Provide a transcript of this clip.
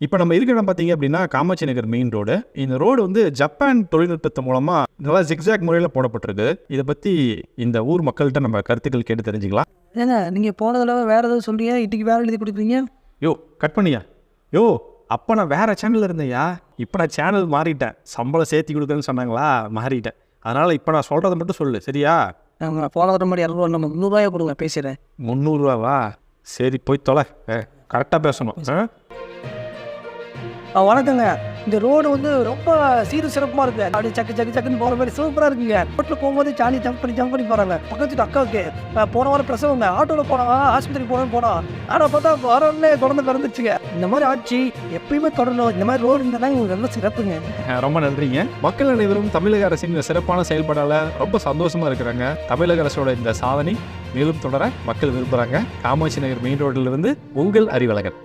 இப்போ நம்ம இருக்கிற இடம் பார்த்தீங்க அப்படின்னா காமாட்சி நகர் மெயின் ரோடு. இந்த ரோடு வந்து ஜப்பான் தொழில்நுட்பத்து மூலமாக நல்லா ஜிக்ஸாக் முறையில் போடப்பட்டிருக்கு. இதை பற்றி இந்த ஊர் மக்கள்கிட்ட நம்ம கருத்துக்கள் கேட்டு தெரிஞ்சுக்கலாம். ஏங்க நீங்கள் போன தடவை வேறு ஏதாவது சொல்றீங்க, இன்றைக்கி வேறு எழுதி கொடுக்குறீங்க. யோ கட் பண்ணியா? யோ அப்போ நான் வேறு சேனலில் இருந்தேயா, இப்போ நான் சேனல் மாறிட்டேன். சம்பளம் சேர்த்தி கொடுக்குறேன்னு சொன்னாங்களா, மாறிட்டேன். அதனால் இப்போ நான் சொல்கிறத மட்டும் சொல்லு, சரியா? நாங்கள் போன தடவை மாதிரி 200 நம்ம 300 கொடுங்க, பேசுகிறேன். 300 சரி போய் தொலை, கரெக்டாக பேசணும். வணக்கங்க. இந்த ரோடு வந்து ரொம்ப சீரு சிறப்பாக இருக்குது. அப்படி சக்கு சக்கு சக்குன்னு போகிற மாதிரி சூப்பராக இருக்குங்க. ரோட்டில் போகும்போது ஜாலி ஜம்ப் பண்ணி போகிறாங்க. பக்கத்து அக்காவுக்கு போன வாரம் பிரசவங்க, ஆட்டோவில் போனோம், ஆஸ்பத்திரி போனோம். ஆனால் பார்த்தா வரவுடனே குழந்தை பிறந்துச்சுங்க. இந்த மாதிரி ஆட்சி எப்பயுமே தொடரணும். இந்த மாதிரி ரோடு இருந்தால் உங்களுக்கு நல்ல சிறப்புங்க. ரொம்ப நன்றிங்க. மக்கள் அனைவரும் தமிழக அரசின் இந்த சிறப்பான செயல்பாடால் ரொம்ப சந்தோஷமாக இருக்கிறாங்க. தமிழக அரசோட இந்த சாதனை மேலும் தொடர மக்கள் விரும்புகிறாங்க. காமாட்சி நகர் மெயின் ரோட்டிலிருந்து உங்கள் அறிவழகன்.